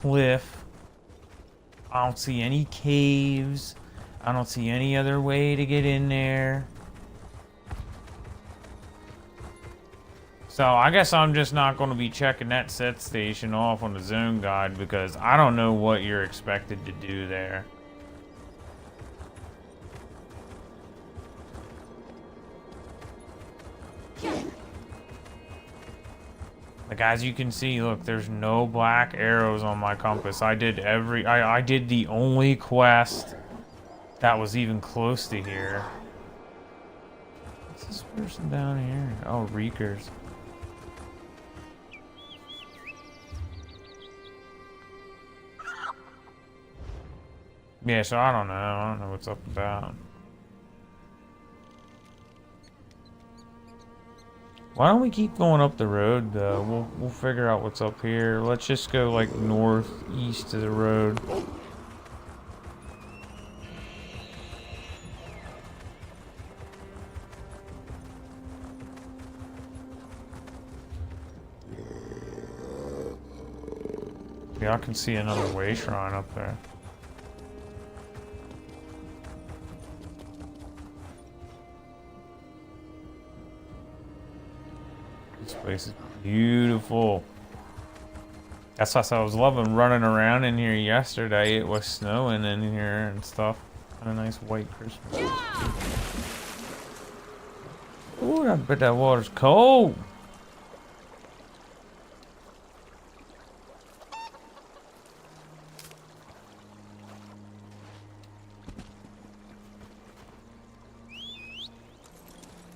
cliff. I don't see any caves. I don't see any other way to get in there. So I guess I'm just not going to be checking that set station off on the zone guide because I don't know what you're expected to do there. Like, as you can see, look, there's no black arrows on my compass. I did the only quest that was even close to here. What's this person down here? Oh, Reekers. Yeah, so I don't know. I don't know what's up with that. Why don't we keep going up the road, though? We'll figure out what's up here. Let's just go, like, northeast of the road. Yeah, I can see another way shrine up there. This place is beautiful. That's what I was loving running around in here yesterday. It was snowing in here and stuff. And a nice white Christmas. Ooh, I bet that water's cold.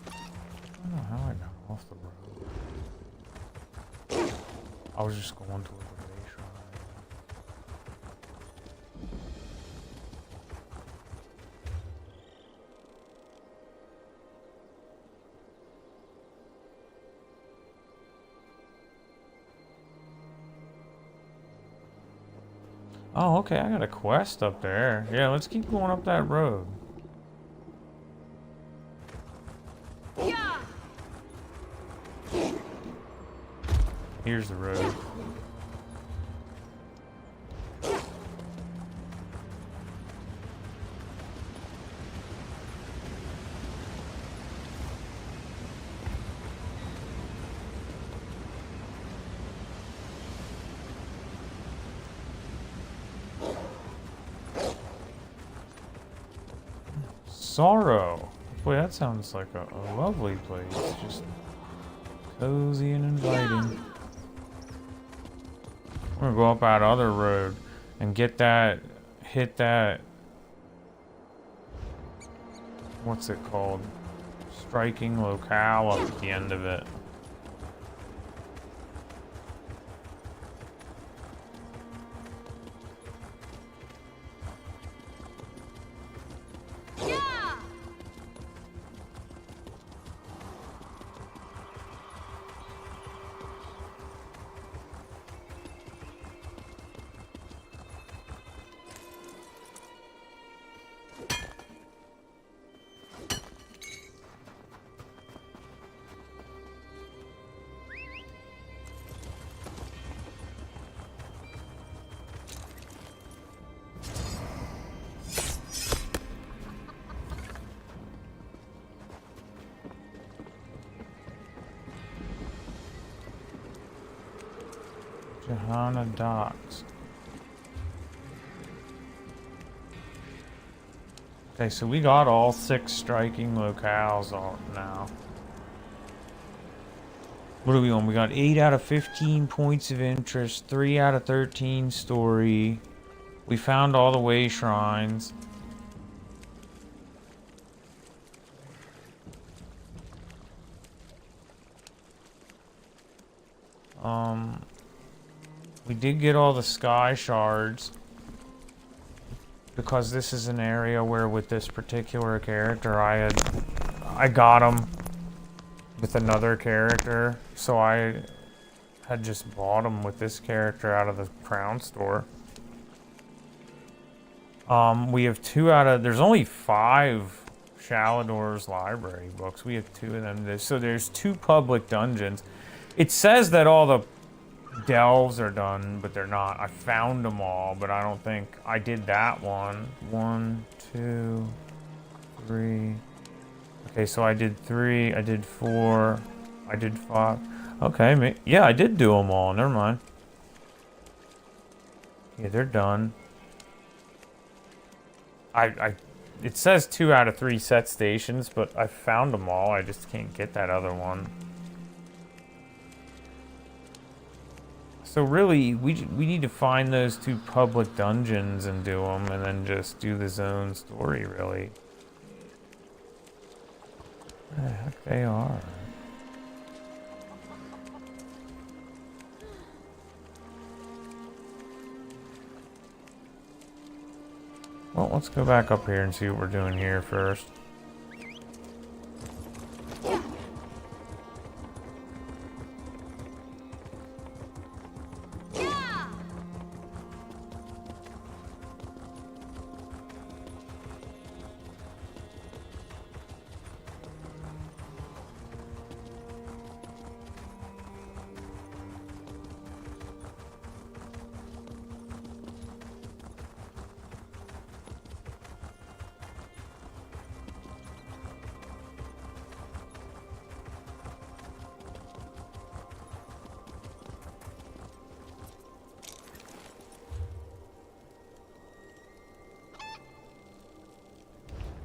I don't know how I got off the road. I was just going toward the way shrine. Oh, okay, I got a quest up there. Yeah, let's keep going up that road. Here's the road. Sorrow. Boy, that sounds like a lovely place. Just cozy and inviting. We're gonna go up that other road and get that, hit that, what's it called? Striking locale up at the end of it. Johanna Docks. Okay, so we got all 6 striking locales on now. What are we on? We got 8 out of 15 points of interest, 3 out of 13 story. We found all the way shrines. We did get all the sky shards because this is an area where with this particular character I got them with another character, so I had just bought them with this character out of the crown store. We have 2 out of, there's only 5 Shalador's library books. We have 2 of them. So there's 2 public dungeons. It says that all the delves are done, but they're not. I found them all, but I don't think I did that one. 1, 2, 3. Okay, so I did 3, I did 4, I did 5. Okay, yeah, I did do them all. Never mind. Yeah, they're done. It says 2 out of 3 set stations, but I found them all. I just can't get that other one. So really, we need to find those 2 public dungeons and do them, and then just do the zone story, really. Where the heck they are? Well, let's go back up here and see what we're doing here first.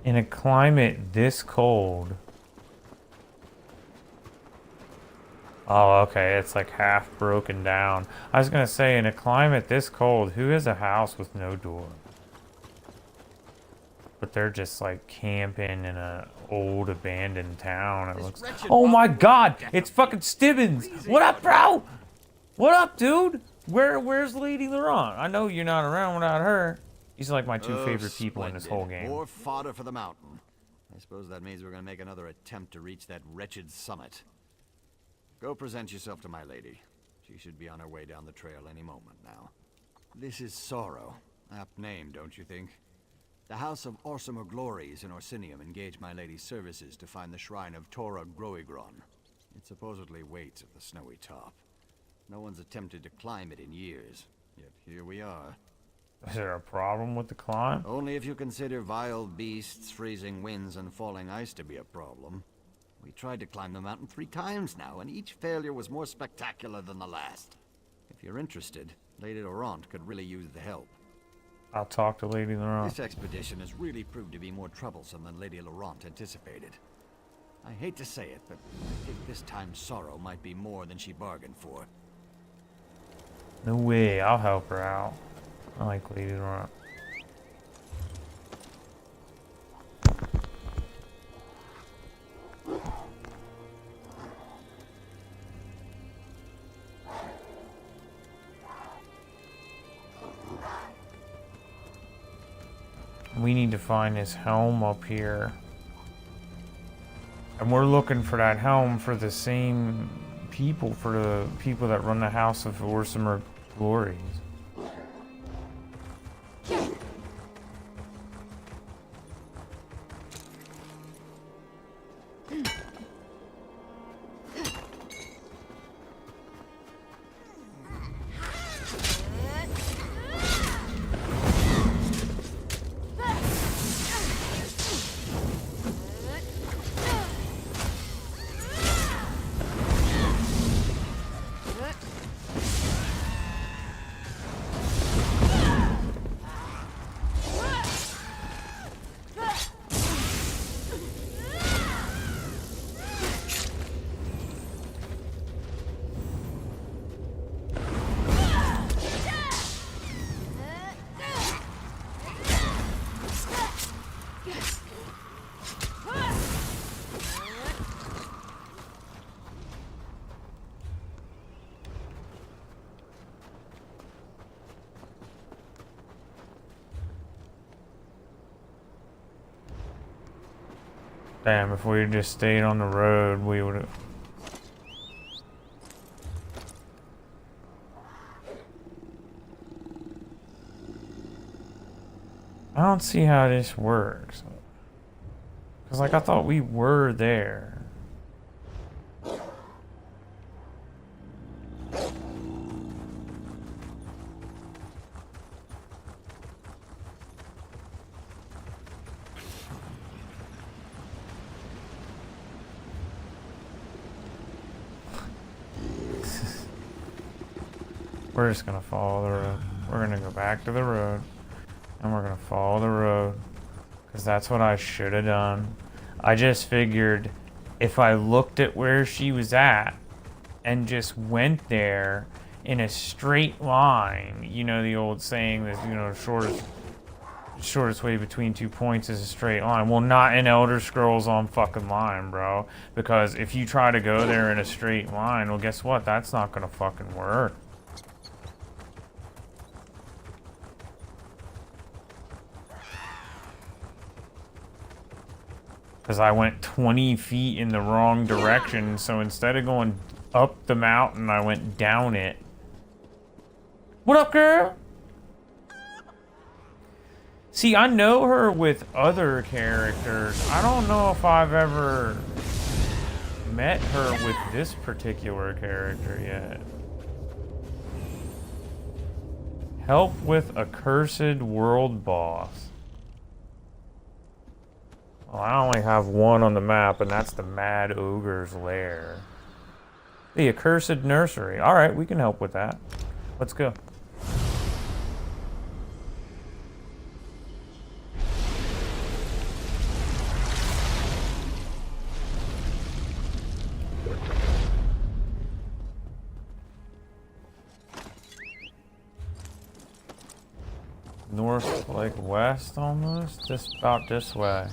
In a climate this cold. Oh, okay, it's like half broken down. I was gonna say, in a climate this cold, who has a house with no door? But they're just like camping in a old abandoned town. It looks. Oh my God! It's fucking Stibbins! What up, bro? What up, dude? Where's Lady Laurent? I know you're not around without her. These are like my 2 favorite people in this whole game. More fodder for the mountain. I suppose that means we're gonna make another attempt to reach that wretched summit. Go present yourself to my lady. She should be on her way down the trail any moment now. This is Sorrow. Apt name, don't you think? The House of Orsimer Glories in Orsinium engaged my lady's services to find the shrine of Tora Groigron. It supposedly waits at the snowy top. No one's attempted to climb it in years, yet here we are. Is there a problem with the climb? Only if you consider vile beasts, freezing winds, and falling ice to be a problem. We tried to climb the mountain 3 times now, and each failure was more spectacular than the last. If you're interested, Lady Laurent could really use the help. I'll talk to Lady Laurent. This expedition has really proved to be more troublesome than Lady Laurent anticipated. I hate to say it, but I think this time Sorrow might be more than she bargained for. No way, I'll help her out. I like Lady Laurent. We need to find his helm up here. And we're looking for that helm for the same people, for the people that run the House of Orsimer Glories. Damn, if we had just stayed on the road, we would have... I don't see how this works. Because, like, I thought we were there. We're just gonna follow the road. We're gonna go back to the road. And we're gonna follow the road. Because that's what I should have done. I just figured if I looked at where she was at and just went there in a straight line, you know the old saying that, you know, shortest way between 2 points is a straight line. Well, not in Elder Scrolls on fucking line, bro. Because if you try to go there in a straight line, well, guess what? That's not gonna fucking work. Because I went 20 feet in the wrong direction, so instead of going up the mountain, I went down it. What up, girl? See, I know her with other characters. I don't know if I've ever met her with this particular character yet. Help with accursed world boss. Well, I only have one on the map, and that's the Mad Ogre's Lair. The accursed nursery. Alright, we can help with that. Let's go. North, like west almost? Just about this way.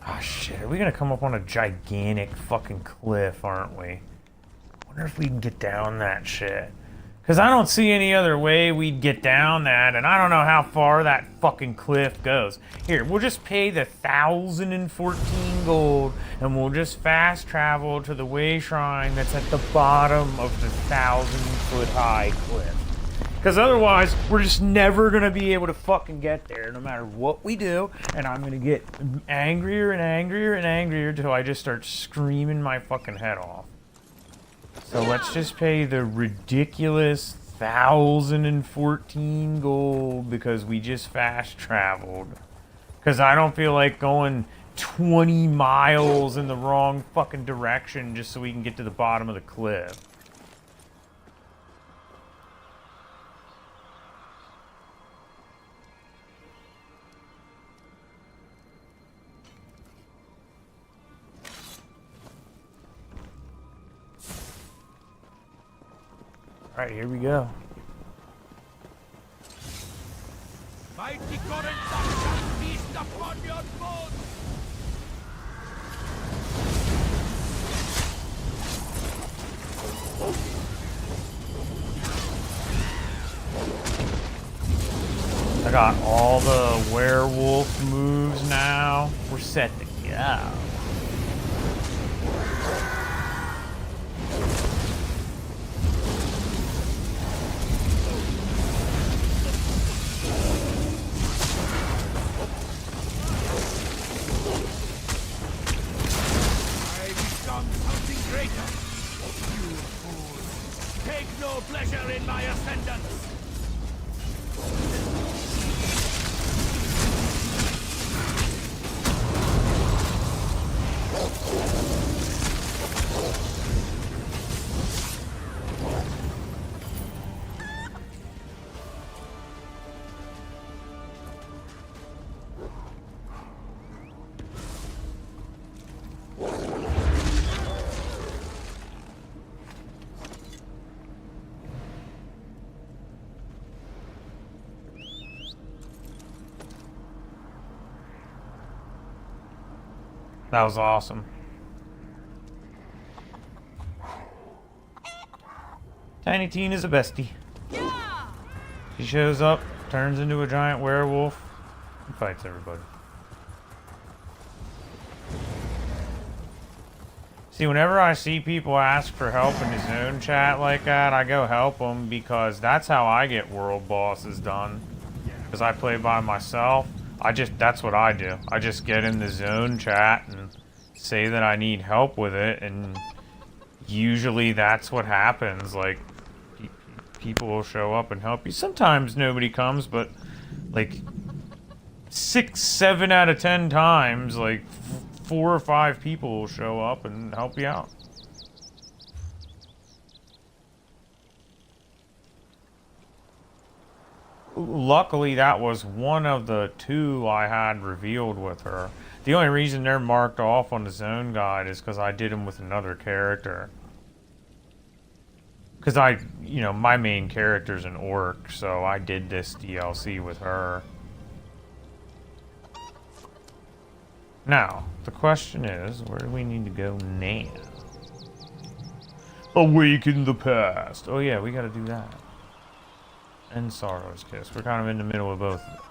Oh shit, are we gonna come up on a gigantic fucking cliff, aren't we? Wonder if we can get down that shit. Cause I don't see any other way we'd get down that, and I don't know how far that fucking cliff goes. Here, we'll just pay the 1,014 gold, and we'll just fast travel to the way shrine that's at the bottom of the 1,000-foot high cliff. Because otherwise, we're just never going to be able to fucking get there, no matter what we do. And I'm going to get angrier and angrier and angrier until I just start screaming my fucking head off. So let's just pay the ridiculous 1,014 gold because we just fast traveled. Because I don't feel like going 20 miles in the wrong fucking direction just so we can get to the bottom of the cliff. Alright, here we go. Mighty currents shall feast upon your bones! I got all the werewolf moves now. We're set to go. Pleasure in my ascendance! That was awesome. Tiny Tina's a bestie. Yeah! She shows up, turns into a giant werewolf, and fights everybody. See, whenever I see people ask for help in the zone chat like that, I go help them because that's how I get world bosses done. Because I play by myself. That's what I do. I just get in the zone chat and say that I need help with it, and usually that's what happens. Like, people will show up and help you. Sometimes nobody comes, but like 6, 7 out of 10 times, like 4 or 5 people will show up and help you out. Luckily, that was one of the 2 I had revealed with her. The only reason they're marked off on the zone guide is because I did them with another character. Because you know, my main character's an orc, so I did this DLC with her. Now, the question is, where do we need to go now? Awaken the past. Oh yeah, we gotta do that. And Sorrow's Kiss. We're kind of in the middle of both of those.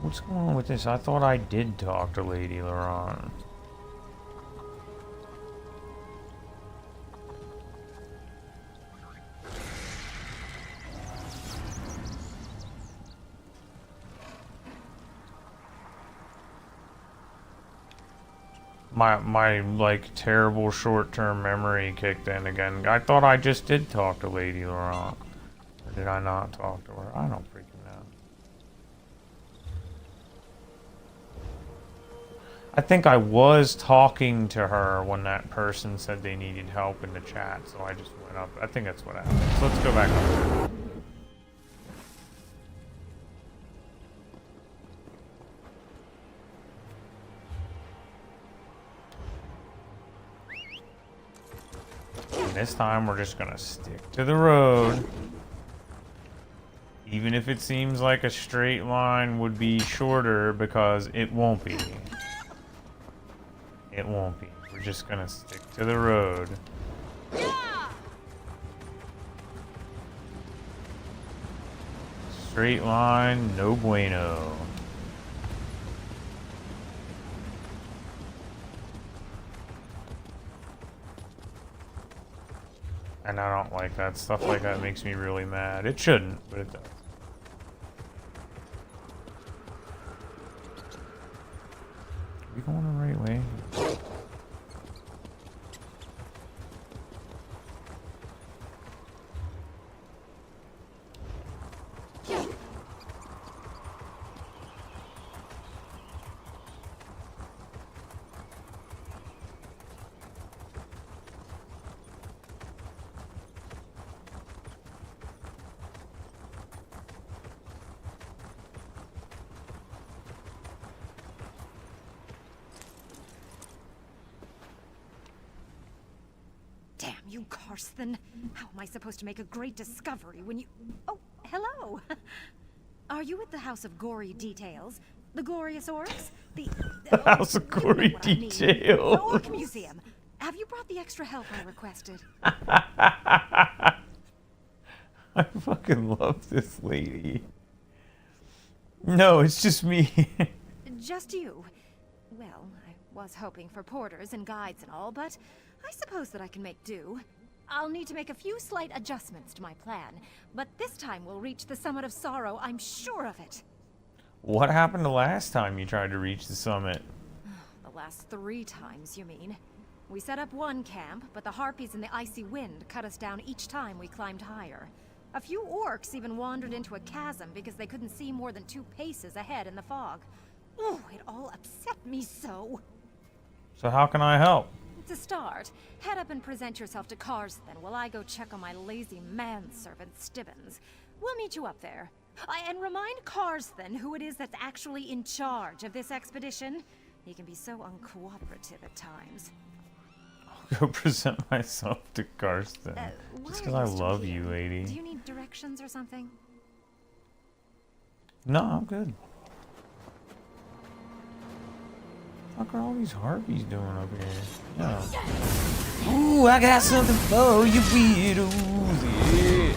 What's going on with this? I thought I did talk to Lady Laurent. My like terrible short-term memory kicked in again. I thought I just did talk to Lady Laurent. Or did I not talk to her? I don't freaking know. I think I was talking to her when that person said they needed help in the chat, so I just went up. I think that's what happened. So let's go back up there. This time we're just gonna stick to the road. Even if it seems like a straight line would be shorter, because it won't be. It won't be. We're just gonna stick to the road. Straight line, no bueno. And I don't like that. Stuff like that makes me really mad. It shouldn't, but it does. Are we going the right way? You Karsten! How am I supposed to make a great discovery when you... Oh, hello! Are you at the House of Gory Details? The Glorious Orcs? The House of Gory Details! The Orc Museum! Have you brought the extra help I requested? I fucking love this lady. No, it's just me. Just you? Well, I was hoping for porters and guides and all, but I suppose that I can make do. I'll need to make a few slight adjustments to my plan, but this time we'll reach the Summit of Sorrow, I'm sure of it. What happened the last time you tried to reach the summit? The last 3 times, you mean? We set up one camp, but the harpies in the icy wind cut us down each time we climbed higher. A few orcs even wandered into a chasm because they couldn't see more than 2 paces ahead in the fog. Oh, it all upset me so. So how can I help? To start, head up and present yourself to Karsten while I go check on my lazy manservant Stibbins. We'll meet you up there. And remind Karsten who it is that's actually in charge of this expedition. He can be so uncooperative at times. I'll go present myself to Karsten. Just because I love you, lady. Do you need directions or something? No, I'm good. What are all these harpies doing up here? Yeah. Ooh, I got something for you weirdos, yeah.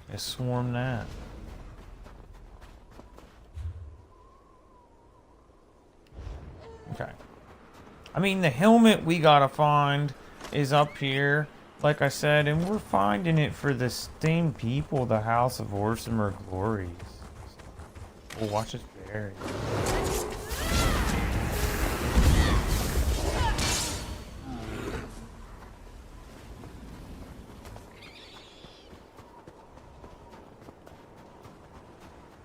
Let's swarm that. Okay. I mean, the helmet we gotta find is up here, like I said, and we're finding it for the same people, the House of Orsimer Glories. Oh, watch this bear.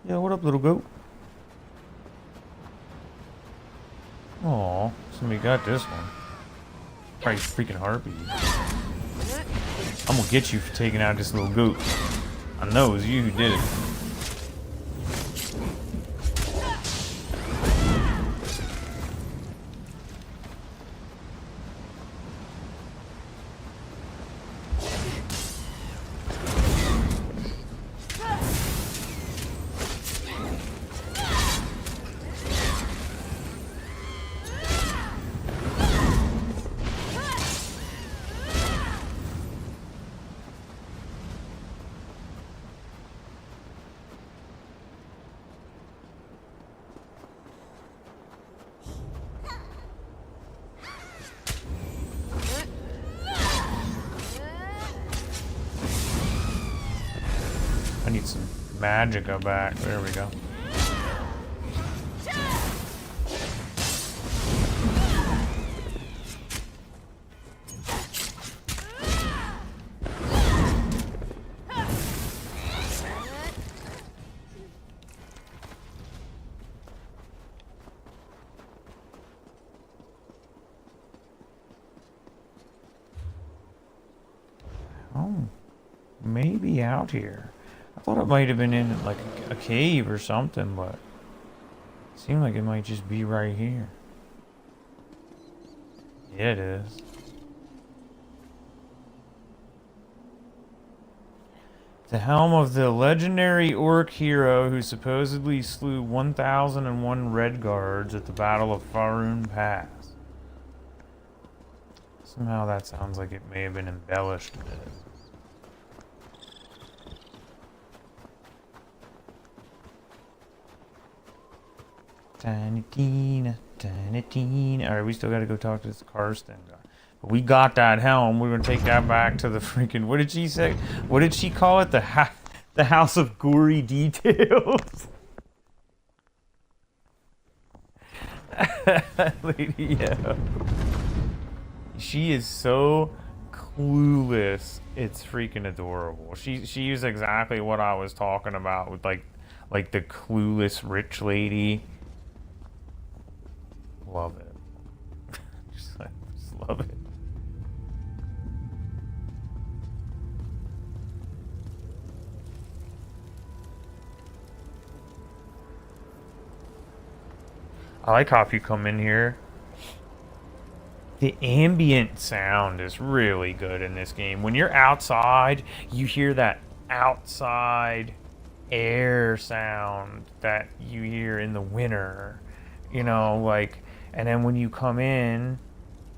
Yeah, what up, little goat? Aw, somebody got this one. Probably freaking harpy. I'm gonna get you for taking out this little goat. I know it was you who did it. I need some magicka back. There we go. Oh, maybe out here. I thought it might have been in like a cave or something, but it seemed like it might just be right here. Yeah, it is. The helm of the legendary orc hero who supposedly slew 1,001 red guards at the Battle of Faerun Pass. Somehow that sounds like it may have been embellished a bit. Tiny Tina, Tiny Tina. Alright, we still gotta go talk to this Karsten guy. But we got that helm. We're gonna take that back to the freaking. What did she say? What did she call it? The House of Gory Details. Lady, yeah. She is so clueless. It's freaking adorable. She is exactly what I was talking about with like the clueless rich lady. Love it. just love it. I like how if you come in here, the ambient sound is really good in this game. When you're outside, you hear that outside air sound that you hear in the winter. You know, like, and then when you come in,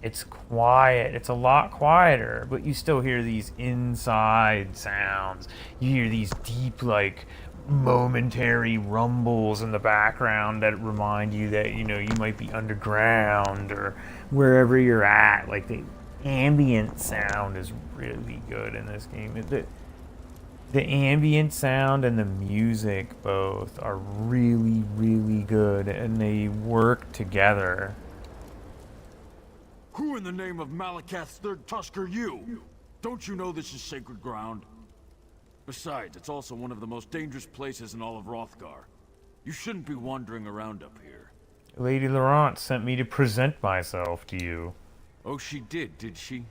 it's quiet. It's a lot quieter, but you still hear these inside sounds. You hear these deep, like, momentary rumbles in the background that remind you that, you know, you might be underground or wherever you're at. Like, the ambient sound is really good in this game. The ambient sound and the music both are really, really good, and they work together. Who in the name of Malakath's third tusk are you? Don't you know this is sacred ground? Besides, it's also one of the most dangerous places in all of Hrothgar. You shouldn't be wandering around up here. Lady Laurent sent me to present myself to you. Oh, she did she?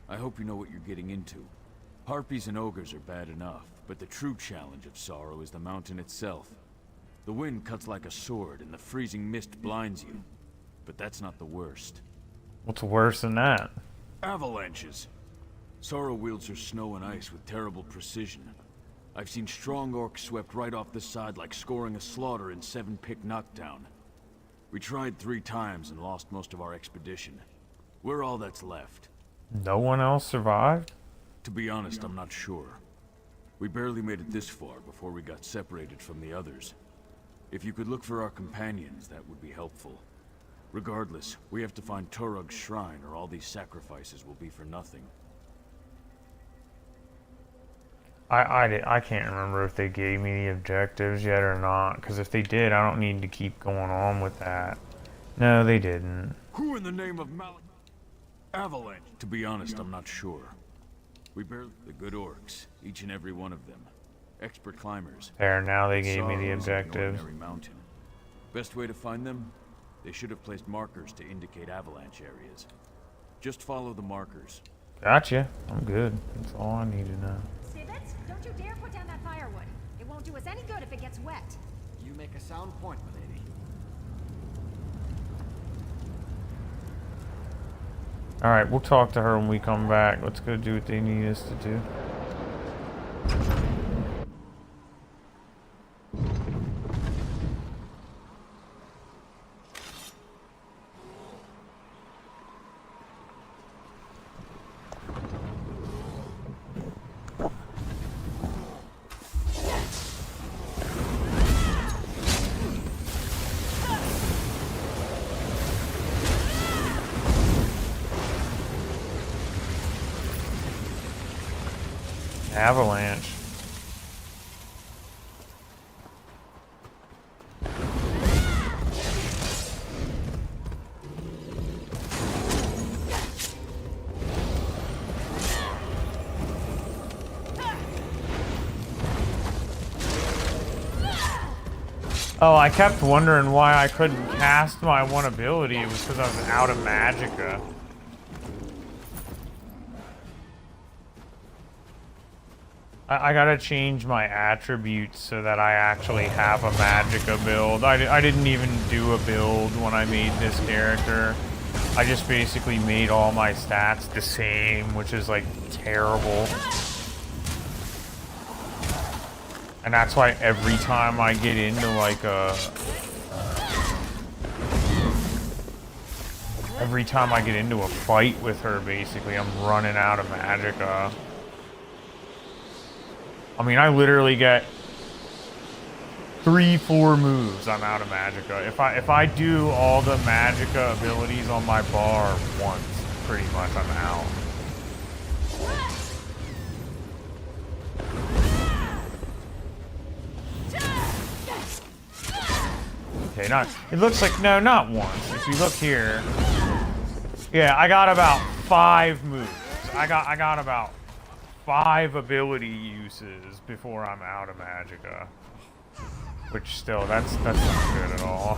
I hope you know what you're getting into. Harpies and ogres are bad enough, but the true challenge of sorrow is the mountain itself. The wind cuts like a sword, and the freezing mist blinds you. But that's not the worst. What's worse than that? Avalanches. Sorrow wields her snow and ice with terrible precision. I've seen strong orcs swept right off the side like scoring a slaughter in 7-pick knockdown. We tried 3 times and lost most of our expedition. We're all that's left. No one else survived? To be honest, I'm not sure. We barely made it this far before we got separated from the others. If you could look for our companions, that would be helpful. Regardless, we have to find Turug's shrine or all these sacrifices will be for nothing. I can't remember if they gave me the objectives yet or not, because if they did, I don't need to keep going on with that. No, they didn't. Who in the name of Avalanche? To be honest, I'm not sure. We barely... The good orcs, each and every one of them. Expert climbers. There, now they gave me the Sorrow isn't an objectives. ordinary mountain. Best way to find them? They should have placed markers to indicate avalanche areas. Just follow the markers. Gotcha. I'm good. That's all I need to know. Sivets, don't you dare put down that firewood. It won't do us any good if it gets wet. You make a sound point, milady. Alright, we'll talk to her when we come back. Let's go do what they need us to do. Avalanche. Oh, I kept wondering why I couldn't cast my one ability. It was because I was out of magicka. I gotta change my attributes so that I actually have a magicka build. I didn't even do a build when I made this character. I just basically made all my stats the same, which is like terrible. And that's why every time I get into like every time I get into a fight with her, basically, I'm running out of magicka. I mean, I literally get 3-4 moves, I'm out of magicka. If I do all the magicka abilities on my bar once, pretty much I'm out. Okay, not, it looks like, no, not once. If you look here, yeah, I got about 5 moves. I got about 5 ability uses before I'm out of magicka. Which still, that's not good at all.